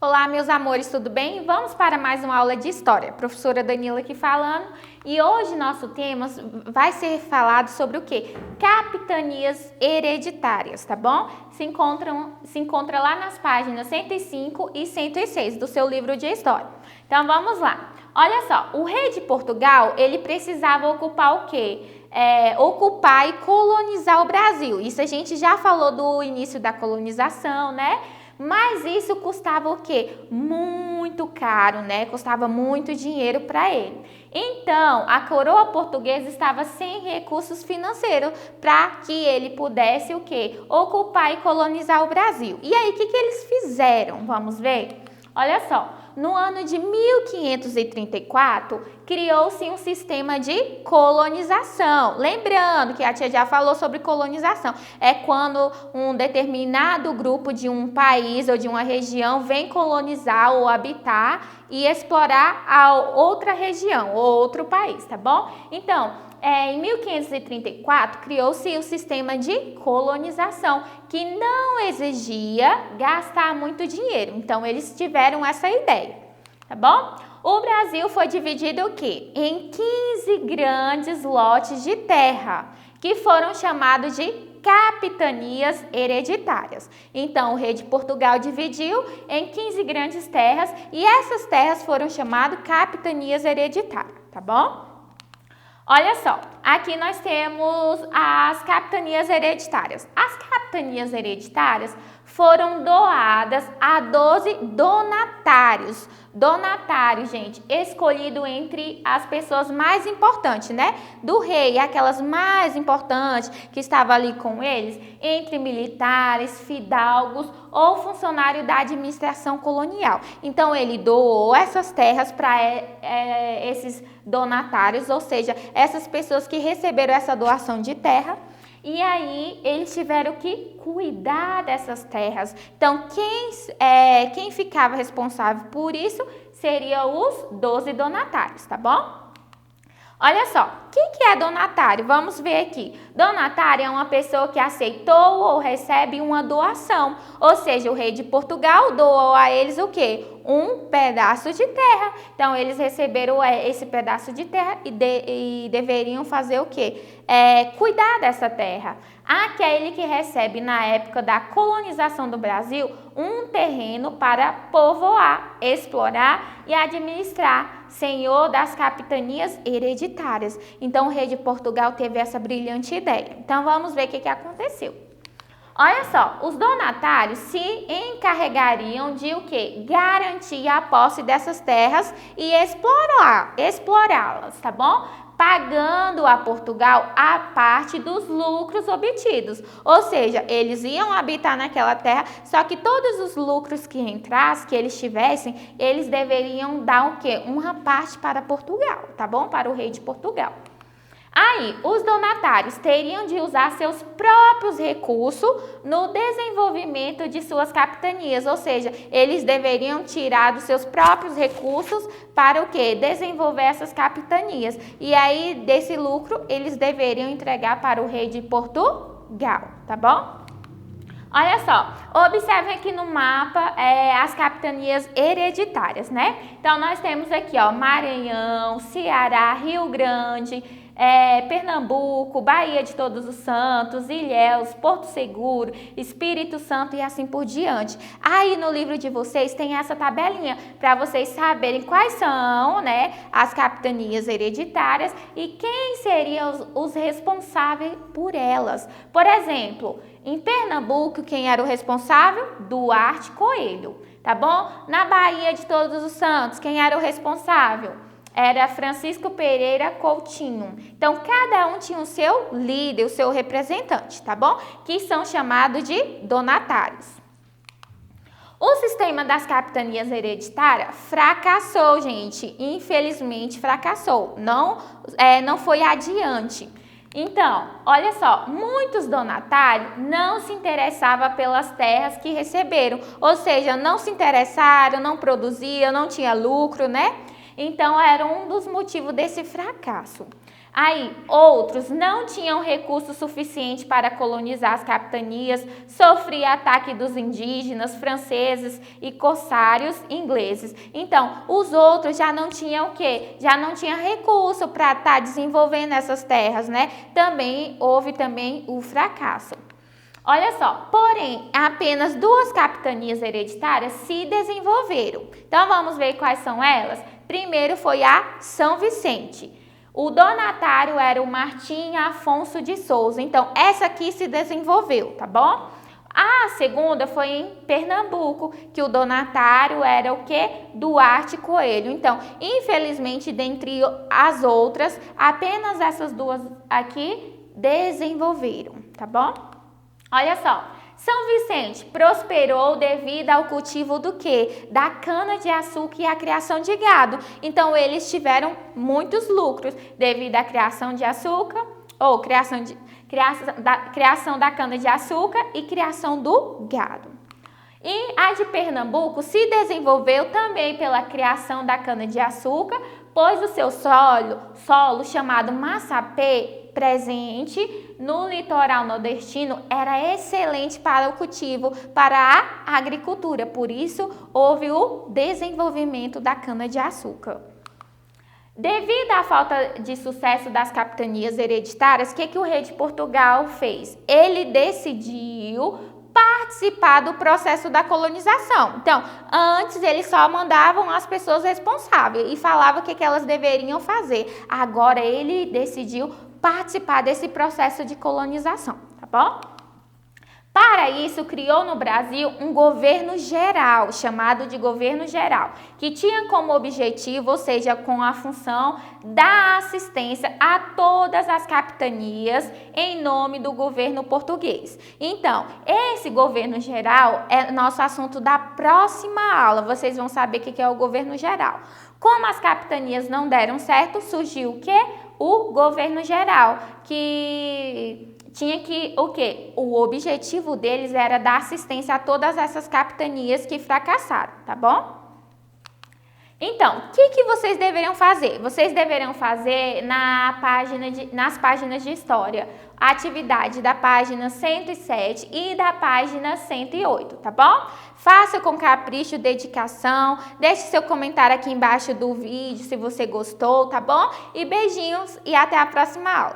Olá, meus amores, tudo bem? Vamos para mais uma aula de história. Professora Danila aqui falando. E hoje nosso tema vai ser falado sobre o quê? Capitanias hereditárias, tá bom? Se encontra lá nas páginas 105 e 106 do seu livro de história. Então vamos lá. Olha só, o rei de Portugal, ele precisava ocupar o quê? Ocupar e colonizar o Brasil. Isso a gente já falou do início da colonização, né? Mas isso custava o quê? Muito caro, né? Custava muito dinheiro para ele. Então, a coroa portuguesa estava sem recursos financeiros para que ele pudesse o quê? Ocupar e colonizar o Brasil. E aí, o que eles fizeram? Vamos ver? Olha só. No ano de 1534, criou-se um sistema de colonização. Lembrando que a tia já falou sobre colonização. É quando um determinado grupo de um país ou de uma região vem colonizar ou habitar e explorar a outra região ou outro país, tá bom? Então, em 1534, criou-se o sistema de colonização, que não exigia gastar muito dinheiro. Então, eles tiveram essa ideia, tá bom? O Brasil foi dividido o quê? Em 15 grandes lotes de terra, que foram chamados de capitanias hereditárias. Então, o rei de Portugal dividiu em 15 grandes terras e essas terras foram chamadas capitanias hereditárias, tá bom? Olha só, aqui nós temos as capitanias hereditárias. As capitanias hereditárias foram doadas a 12 donatários. Donatário, gente, escolhido entre as pessoas mais importantes, né? Do rei, aquelas mais importantes que estavam ali com eles, entre militares, fidalgos ou funcionário da administração colonial. Então, ele doou essas terras para esses donatários, ou seja, essas pessoas que receberam essa doação de terra. E aí, eles tiveram que cuidar dessas terras. Então, quem ficava responsável por isso seriam os 12 donatários, tá bom? Olha só, o que é donatário? Vamos ver aqui. Donatário é uma pessoa que aceitou ou recebe uma doação. Ou seja, o rei de Portugal doou a eles o quê? Um pedaço de terra. Então, eles receberam esse pedaço de terra e deveriam fazer o quê? Cuidar dessa terra. Aquele que recebe, na época da colonização do Brasil, um terreno para povoar, explorar e administrar, senhor das capitanias hereditárias. Então, o rei de Portugal teve essa brilhante ideia. Então, vamos ver o que aconteceu. Olha só, os donatários se encarregariam de o quê? Garantir a posse dessas terras e explorá-las, tá bom? Pagando a Portugal a parte dos lucros obtidos. Ou seja, eles iam habitar naquela terra, só que todos os lucros que entrassem, que eles tivessem, eles deveriam dar o quê? Uma parte para Portugal, tá bom? Para o rei de Portugal. Aí, os donatários teriam de usar seus próprios recursos no desenvolvimento de suas capitanias, ou seja, eles deveriam tirar dos seus próprios recursos para o quê? Desenvolver essas capitanias. E aí, desse lucro, eles deveriam entregar para o rei de Portugal, tá bom? Olha só, observem aqui no mapa as capitanias hereditárias, né? Então, nós temos aqui, ó, Maranhão, Ceará, Rio Grande, Pernambuco, Bahia de Todos os Santos, Ilhéus, Porto Seguro, Espírito Santo e assim por diante. Aí no livro de vocês tem essa tabelinha para vocês saberem quais são, né, as capitanias hereditárias e quem seriam os responsáveis por elas. Por exemplo, em Pernambuco, quem era o responsável? Duarte Coelho, tá bom? Na Bahia de Todos os Santos, quem era o responsável? Era Francisco Pereira Coutinho. Então, cada um tinha o seu líder, o seu representante, tá bom? Que são chamados de donatários. O sistema das capitanias hereditárias fracassou, gente. Infelizmente, fracassou. Não foi adiante. Então, olha só, muitos donatários não se interessavam pelas terras que receberam. Ou seja, não se interessaram, não produziam, não tinha lucro, né? Então, era um dos motivos desse fracasso. Aí, outros não tinham recurso suficiente para colonizar as capitanias, sofria ataque dos indígenas, franceses e corsários ingleses. Então, os outros já não tinham o quê? Já não tinha recurso para estar desenvolvendo essas terras, né? Também houve o fracasso. Olha só, porém, apenas 2 capitanias hereditárias se desenvolveram. Então, vamos ver quais são elas? Primeiro foi a São Vicente. O donatário era o Martim Afonso de Souza. Então, essa aqui se desenvolveu, tá bom? A segunda foi em Pernambuco, que o donatário era o quê? Duarte Coelho. Então, infelizmente, dentre as outras, apenas essas 2 aqui desenvolveram, tá bom? Olha só. São Vicente prosperou devido ao cultivo do quê? Da cana-de-açúcar e a criação de gado. Então, eles tiveram muitos lucros devido à criação de açúcar, ou criação da cana-de-açúcar e criação do gado. E a de Pernambuco se desenvolveu também pela criação da cana-de-açúcar, pois o seu solo chamado massapê, presente no litoral nordestino, era excelente para o cultivo, para a agricultura. Por isso, houve o desenvolvimento da cana-de-açúcar. Devido à falta de sucesso das capitanias hereditárias, o que o rei de Portugal fez? Ele decidiu participar do processo da colonização. Então, antes eles só mandavam as pessoas responsáveis e falavam o que elas deveriam fazer. Agora ele decidiu participar desse processo de colonização, tá bom? Para isso, criou no Brasil um governo geral, chamado de governo geral, que tinha como objetivo, ou seja, com a função da assistência a todas as capitanias em nome do governo português. Então, esse governo geral é nosso assunto da próxima aula, vocês vão saber o que é o governo geral. Como as capitanias não deram certo, surgiu o quê? O governo geral, que tinha que, o quê? O objetivo deles era dar assistência a todas essas capitanias que fracassaram, tá bom? Então, o que vocês deveriam fazer? Vocês deveriam fazer nas páginas de história, a atividade da página 107 e da página 108, tá bom? Faça com capricho, dedicação, deixe seu comentário aqui embaixo do vídeo se você gostou, tá bom? E beijinhos e até a próxima aula.